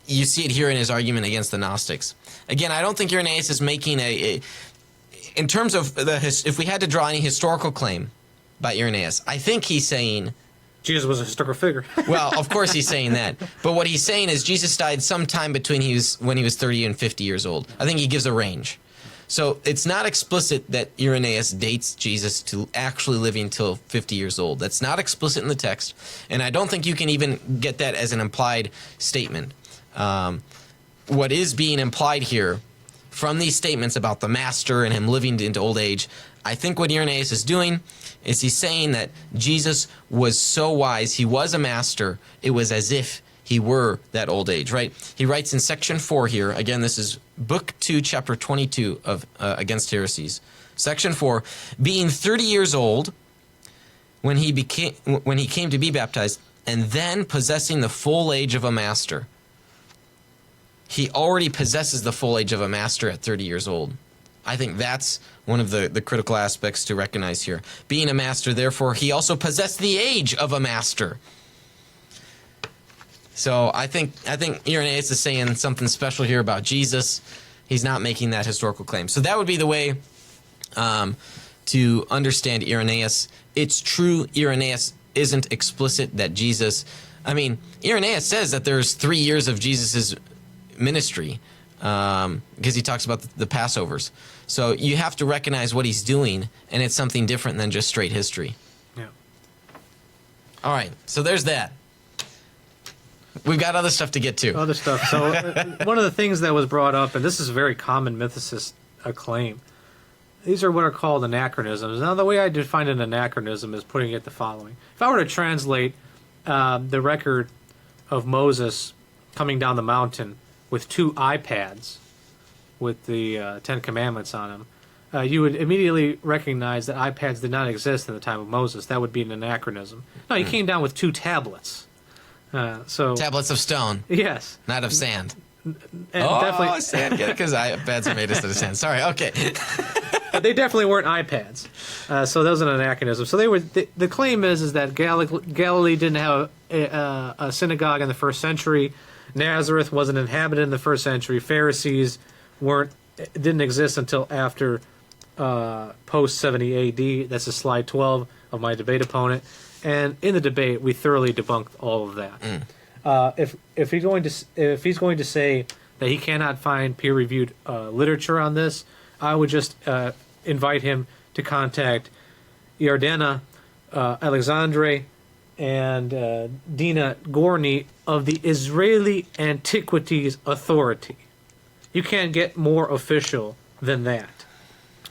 you see it here in his argument against the Gnostics. Again, I don't think Irenaeus is making in terms of if we had to draw any historical claim by Irenaeus, I think he's saying Jesus was a historical figure. well, of course he's saying that. But what he's saying is Jesus died sometime between when he was 30 and 50 years old. I think he gives a range. So it's not explicit that Irenaeus dates Jesus to actually living till 50 years old. That's not explicit in the text. And I don't think you can even get that as an implied statement. What is being implied here from these statements about the master and him living into old age, I think what Irenaeus is doing is he's saying that Jesus was so wise, he was a master, it was as if he were that old age, right? He writes in section 4 here, again, this is book 2, chapter 22 of Against Heresies. Section 4, being 30 years old when he came to be baptized, and then possessing the full age of a master. He already possesses the full age of a master at 30 years old. I think that's one of the critical aspects to recognize here. Being a master, therefore, he also possessed the age of a master. So I think Irenaeus is saying something special here about Jesus. He's not making that historical claim. So that would be the way to understand Irenaeus. It's true Irenaeus isn't explicit that Jesus... I mean, Irenaeus says that there's 3 years of Jesus' ministry because he talks about the Passovers. So you have to recognize what he's doing, and it's something different than just straight history. Yeah. All right, so there's that. We've got other stuff to get to. Other stuff. So one of the things that was brought up, and this is a very common mythicist claim, these are what are called anachronisms. Now, the way I define an anachronism is putting it the following. If I were to translate the record of Moses coming down the mountain with 2 iPads with the 10 Commandments on them, you would immediately recognize that iPads did not exist in the time of Moses. That would be an anachronism. No, he came down with 2 tablets. Tablets of stone. Yes. Not of sand. Definitely, sand, because iPads are made instead of sand. Sorry, okay. they definitely weren't iPads. So that was an anachronism. So they were. The claim is that Galilee didn't have a synagogue in the first century. Nazareth wasn't inhabited in the first century. Pharisees didn't exist until after post 70 AD. That's a slide 12 of my debate opponent. And in the debate, we thoroughly debunked all of that. If he's going to say that he cannot find peer-reviewed literature on this, I would just invite him to contact Yardena Alexandre and Dina Gorny of the Israeli Antiquities Authority. You can't get more official than that.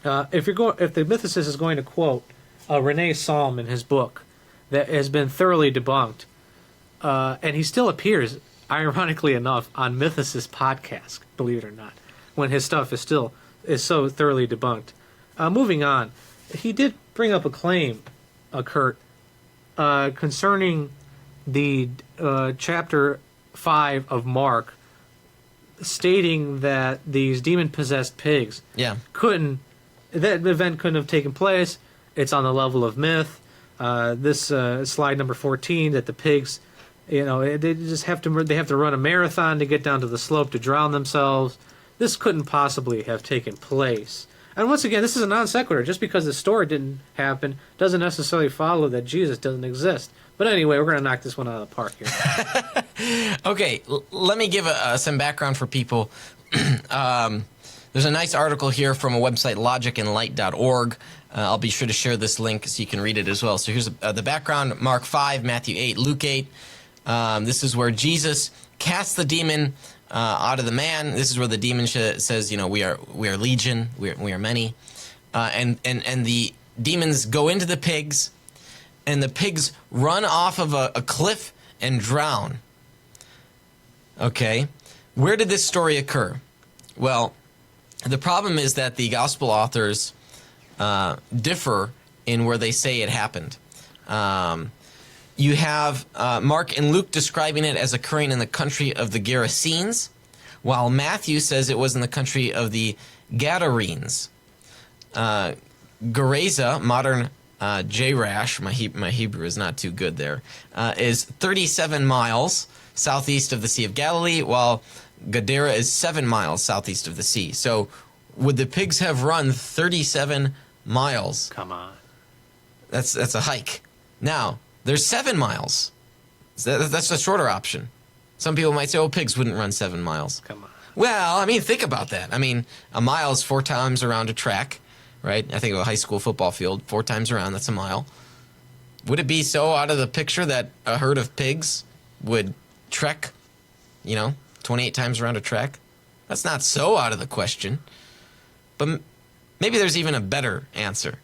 If the mythicist is going to quote Rene Salm in his book that has been thoroughly debunked, and he still appears, ironically enough, on Mythicist podcast, believe it or not, when his stuff is so thoroughly debunked. Moving on, he did bring up a claim, Kurt, concerning the chapter 5 of Mark, stating that these demon-possessed pigs that event couldn't have taken place. It's on the level of myth. This slide number 14, that the pigs, they have to run a marathon to get down to the slope to drown themselves. This couldn't possibly have taken place. And once again, this is a non sequitur. Just because the story didn't happen doesn't necessarily follow that Jesus doesn't exist. But anyway, we're going to knock this one out of the park here. Okay, let me give some background for people. There's a nice article here from a website, logicandlight.org. I'll be sure to share this link so you can read it as well. So here's the background: Mark 5, Matthew 8, Luke 8. This is where Jesus casts the demon out of the man. This is where the demon says, we are legion, we are many, and the demons go into the pigs, and the pigs run off of a cliff and drown. Okay, where did this story occur? Well, the problem is that the gospel authors differ in where they say it happened. You have Mark and Luke describing it as occurring in the country of the Gerasenes, while Matthew says it was in the country of the Gadarenes. Gerasa, modern Jerash, my Hebrew is not too good there, is 37 miles southeast of the Sea of Galilee, while Gadara is 7 miles southeast of the sea. So would the pigs have run 37 miles? Come on. That's a hike. Now, there's 7 miles. That's the shorter option. Some people might say, pigs wouldn't run 7 miles. Come on. Well, think about that. A mile is 4 times around a track, right? I think of a high school football field, 4 times around, that's a mile. Would it be so out of the picture that a herd of pigs would trek, 28 times around a track? That's not so out of the question. But maybe there's even a better answer,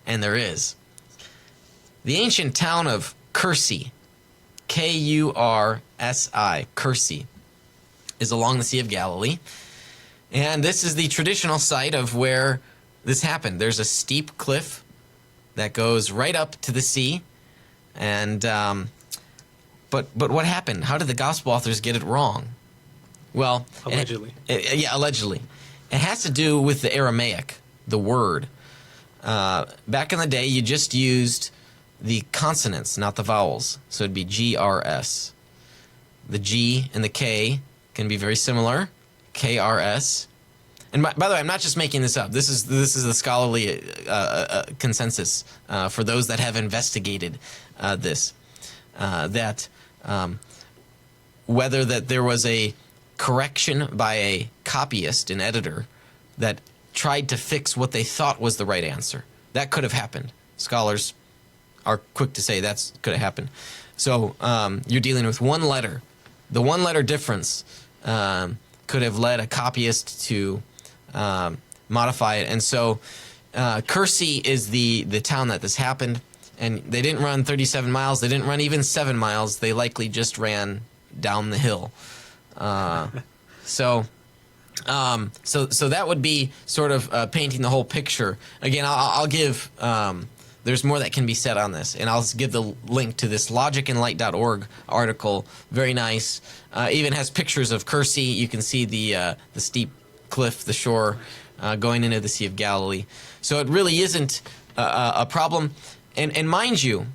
and there is. The ancient town of Kursi, Kursi, Kursi, is along the Sea of Galilee. And this is the traditional site of where this happened. There's a steep cliff that goes right up to the sea. And but what happened? How did the gospel authors get it wrong? Well, allegedly. Allegedly. It has to do with the Aramaic, the word. Back in the day, you just used the consonants, not the vowels. So it'd be GRS. The G and the K can be very similar. KRS. And by the way, I'm not just making this up. This is the scholarly consensus for those that have investigated this. Whether that there was a correction by a copyist, an editor, that tried to fix what they thought was the right answer. That could have happened. Scholars are quick to say that could have happened. So you're dealing with one letter. The one letter difference could have led a copyist to modify it. And so Kursi is the town that this happened. And they didn't run 37 miles. They didn't run even 7 miles. They likely just ran down the hill. So that would be sort of painting the whole picture. Again, I'll give. There's more that can be said on this, and I'll give the link to this logicandlight.org article. Very nice. Even has pictures of Kursi. You can see the steep cliff, the shore, going into the Sea of Galilee. So it really isn't a problem. And mind you,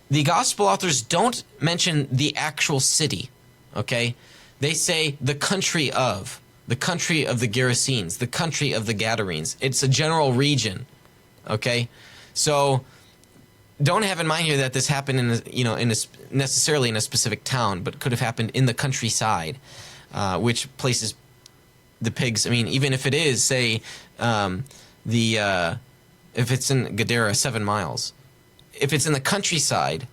the gospel authors don't mention the actual city. Okay, they say the country of the Gerasenes, the country of the Gadarenes. It's a general region. Okay. So don't have in mind here that this happened necessarily in a specific town, but could have happened in the countryside, which places the pigs. Even if it is, say, the if it's in Gadara, 7 miles. If it's in the countryside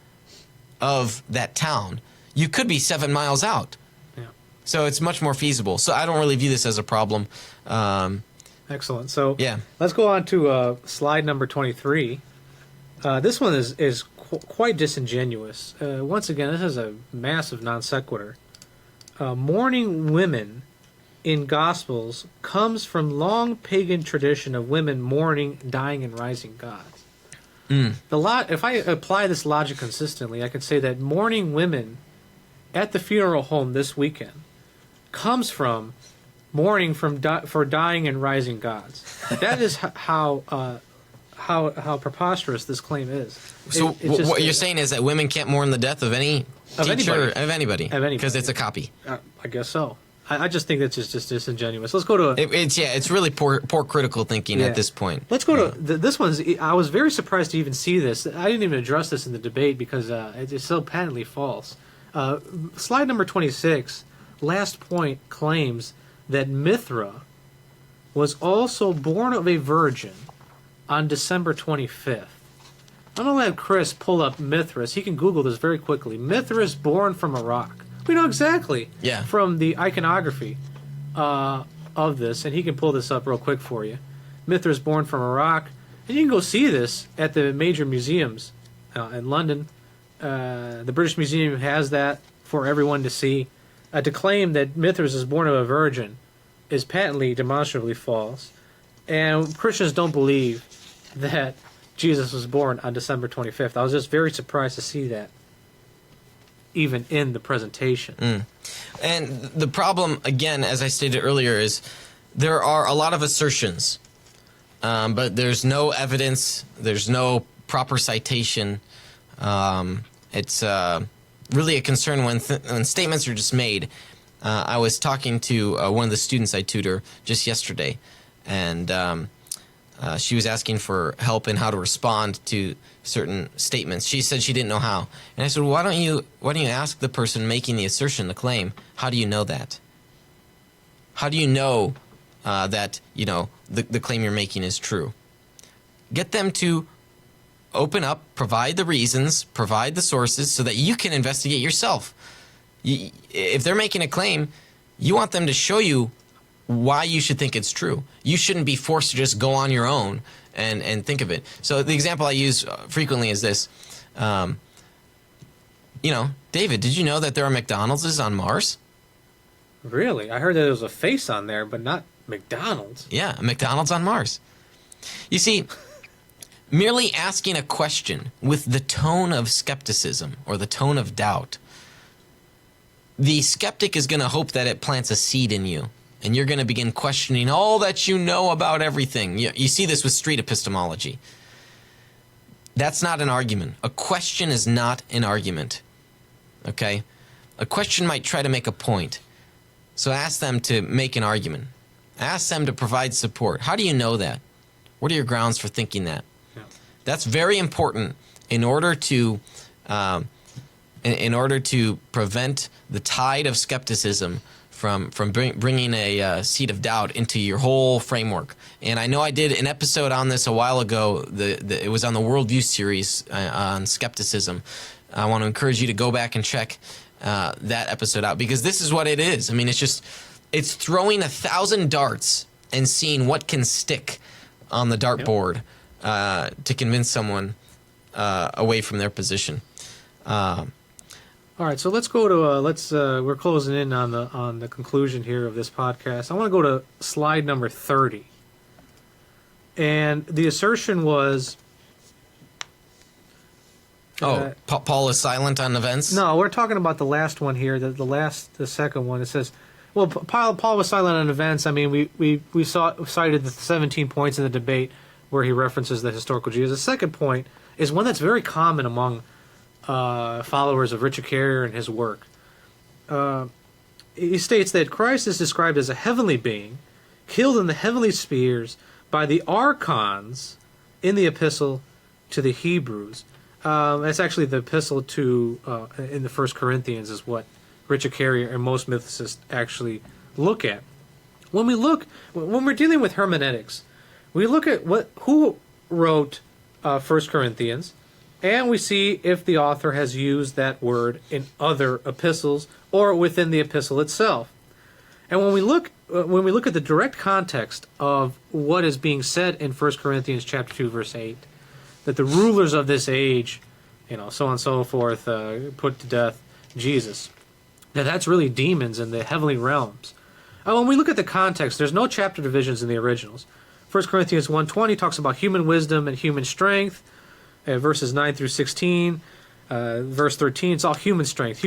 of that town, you could be 7 miles out. Yeah. So it's much more feasible. So I don't really view this as a problem. Excellent. So Yeah. let's go on to slide number 23. This one is quite disingenuous. Once again, this is a massive non sequitur. Mourning women in Gospels comes from long pagan tradition of women mourning dying and rising gods. If I apply this logic consistently, I could say that mourning women at the funeral home this weekend comes from mourning for dying and rising gods. That is how preposterous this claim is. So what you're saying is that women can't mourn the death of any teacher, of anybody, because it's a copy. I guess so. I just think that's just disingenuous. Let's go to it's really poor critical thinking at this point. Let's go to this one's. I was very surprised to even see this. I didn't even address this in the debate because it's so patently false. Slide number 26, last point, claims that Mithra was also born of a virgin on December 25th. I'm going to let Chris pull up Mithras. He can Google this very quickly. Mithras born from a rock. We know exactly from the iconography of this, and he can pull this up real quick for you. Mithras born from a rock. And you can go see this at the major museums in London. The British Museum has that for everyone to see. To claim that Mithras is born of a virgin is patently, demonstrably false. And Christians don't believe that Jesus was born on December 25th. I was just very surprised to see that, even in the presentation. And the problem, again, as I stated earlier, is there are a lot of assertions, but there's no evidence, there's no proper citation. It's really a concern when statements are just made. I was talking to one of the students I tutor just yesterday, and she was asking for help in how to respond to certain statements. She said she didn't know how, and I said, well, why don't you ask the person making the assertion, the claim, how do you know that? How do you know that the claim you're making is true? Get them to open up, provide the reasons, provide the sources, so that you can investigate yourself. If they're making a claim, you want them to show you why you should think it's true. You shouldn't be forced to just go on your own and think of it. So the example I use frequently is this. David, did you know that there are McDonald's on Mars? Really? I heard that there was a face on there, but not McDonald's. Yeah, McDonald's on Mars. You see, merely asking a question with the tone of skepticism or the tone of doubt, the skeptic is going to hope that it plants a seed in you. And you're going to begin questioning all that you know about everything. You see this with street epistemology. That's not an argument. A question is not an argument. Okay? A question might try to make a point. So ask them to make an argument. Ask them to provide support. How do you know that? What are your grounds for thinking that? Yeah. That's very important in order to prevent the tide of skepticism from bringing a seed of doubt into your whole framework. And I know I did an episode on this a while ago. It was on the Worldview series on skepticism. I want to encourage you to go back and check that episode out, because this is what it is. I mean, it's throwing 1,000 darts and seeing what can stick on the dartboard to convince someone away from their position. All right, so let's go to we're closing in on the conclusion here of this podcast. I want to go to slide number 30, and the assertion was. Paul is silent on events? No, we're talking about the last one here. The second one. It says, well, Paul was silent on events. I mean, we cited the 17 points in the debate where he references the historical Jesus. The second point is one that's very common among followers of Richard Carrier and his work. He states that Christ is described as a heavenly being, killed in the heavenly spheres by the archons in the epistle to the Hebrews. That's actually the epistle to in the 1 Corinthians is what Richard Carrier and most mythicists actually look at. When we're dealing with hermeneutics, we look at who wrote 1 Corinthians, and we see if the author has used that word in other epistles or within the epistle itself. And when we look at the direct context of what is being said in 1 Corinthians chapter 2, verse 8, that the rulers of this age, so on and so forth, put to death Jesus, that's really demons in the heavenly realms. When we look at the context, there's no chapter divisions in the originals. 1 Corinthians 1:20 talks about human wisdom and human strength. Verses 9 through 16, verse 13, it's all human strength.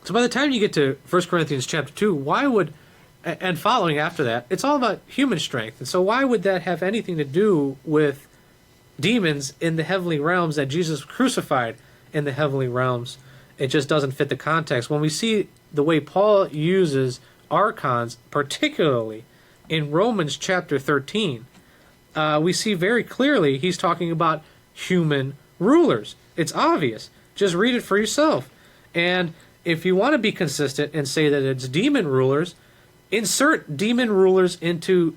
So by the time you get to 1 Corinthians chapter 2, and following after that, it's all about human strength. And so why would that have anything to do with demons in the heavenly realms that Jesus crucified in the heavenly realms? It just doesn't fit the context. When we see the way Paul uses archons, particularly in Romans chapter 13, we see very clearly he's talking about human rulers. It's obvious. Just read it for yourself. And if you want to be consistent and say that it's demon rulers, insert demon rulers into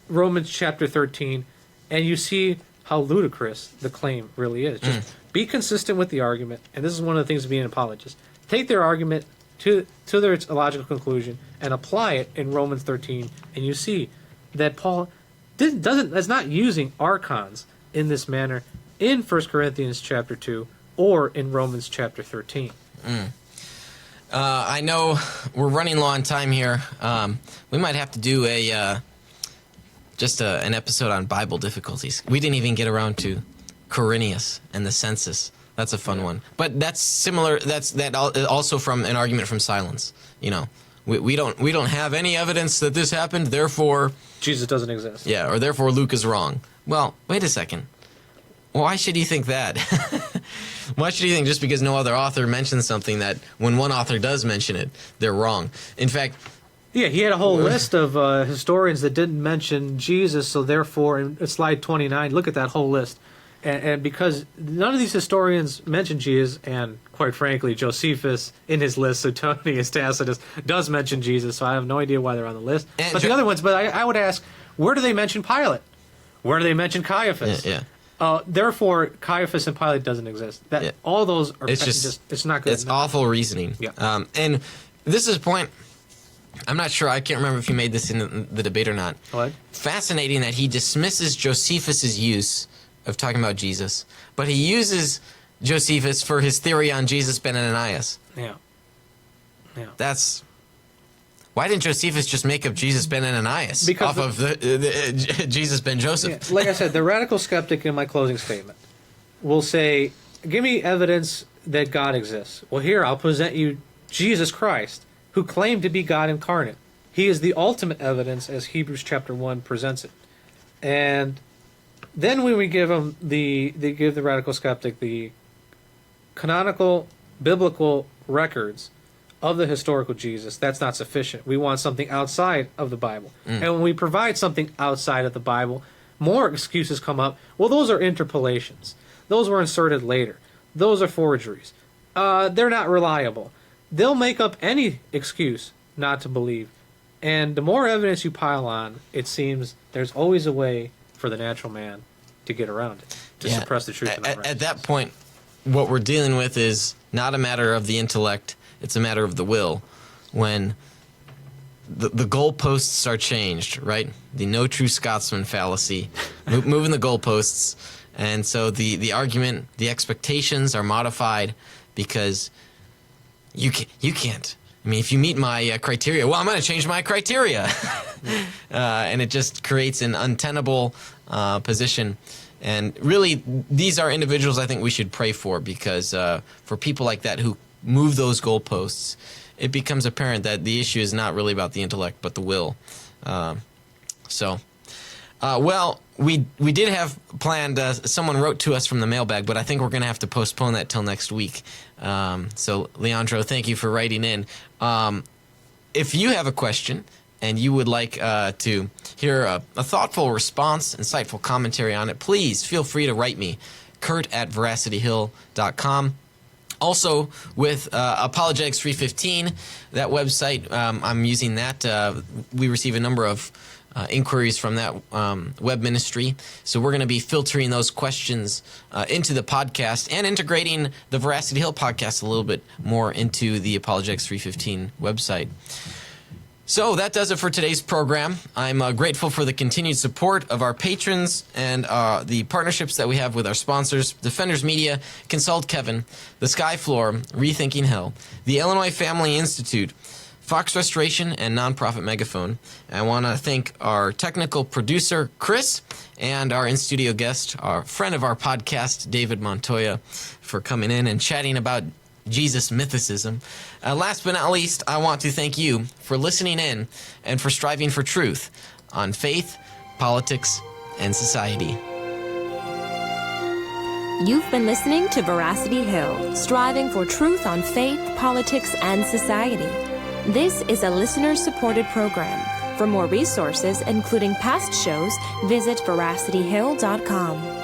Romans chapter 13, and you see how ludicrous the claim really is. Just be consistent with the argument, and this is one of the things of being an apologist. Take their argument to their logical conclusion and apply it in Romans 13, and you see that Paul is not using archons in this manner in 1 Corinthians chapter 2 or in Romans chapter 13. I know we're running low on time here. We might have to do an episode on Bible difficulties. We didn't even get around to Quirinius and the census. That's a fun one. But that's similar. That also from an argument from silence. We don't have any evidence that this happened. Therefore, Jesus doesn't exist. Yeah, or therefore Luke is wrong. Well, wait a second. Why should you think that? Why should you think just because no other author mentions something that when one author does mention it, they're wrong? In fact... Yeah, he had a whole list of historians that didn't mention Jesus, so therefore, in slide 29, look at that whole list. And because none of these historians mention Jesus, and quite frankly, Josephus in his list, Suetonius, Tacitus, does mention Jesus, so I have no idea why they're on the list. But the other ones, I would ask, where do they mention Pilate? Where do they mention Caiaphas? Yeah. Therefore, Caiaphas and Pilate doesn't exist. All those are it's not good. It's awful reasoning. Yeah. And this is a point, I'm not sure, I can't remember if you made this in the debate or not. What? Fascinating that he dismisses Josephus's use of talking about Jesus, but he uses Josephus for his theory on Jesus ben Ananias. Yeah. Why didn't Josephus just make up Jesus ben Ananias off of the Jesus ben Joseph? Yeah, like I said, the radical skeptic in my closing statement will say, give me evidence that God exists. Well, here, I'll present you Jesus Christ, who claimed to be God incarnate. He is the ultimate evidence, as Hebrews chapter 1 presents it. And then when we give them they give the radical skeptic the canonical biblical records of the historical Jesus, that's not sufficient. We want something outside of the Bible. And when we provide something outside of the Bible, more excuses come up. Well, those are interpolations. Those were inserted later. Those are forgeries. They're not reliable. They'll make up any excuse not to believe. And the more evidence you pile on, it seems there's always a way for the natural man to get around it, to suppress the truth. At that point, what we're dealing with is not a matter of the intellect, it's a matter of the will. When the goalposts are changed, right? The no true Scotsman fallacy, moving the goalposts. And so the argument, the expectations are modified because you can't. I mean, if you meet my criteria, well, I'm going to change my criteria. And it just creates an untenable position. And really, these are individuals I think we should pray for, because for people like that who move those goalposts, it becomes apparent that the issue is not really about the intellect, but the will. Well, we did have planned, someone wrote to us from the mailbag, but I think we're going to have to postpone that till next week. So, Leandro, thank you for writing in. If you have a question and you would like to hear a thoughtful response, insightful commentary on it, please feel free to write me, Kurt@veracityhill.com. Also, with Apologetics 315, that website, I'm using that. We receive a number of inquiries from that web ministry. So we're going to be filtering those questions into the podcast and integrating the Veracity Hill podcast a little bit more into the Apologetics 315 website. So that does it for today's program. I'm grateful for the continued support of our patrons and the partnerships that we have with our sponsors, Defenders Media, Consult Kevin, The Sky Floor, Rethinking Hell, the Illinois Family Institute, Fox Restoration, and Nonprofit Megaphone. I want to thank our technical producer, Chris, and our in-studio guest, our friend of our podcast, David Montoya, for coming in and chatting about Jesus mythicism. Last but not least, I want to thank you for listening in and for striving for truth on faith, politics, and society. You've been listening to Veracity Hill, striving for truth on faith, politics, and society. This is a listener-supported program. For more resources, including past shows, visit veracityhill.com.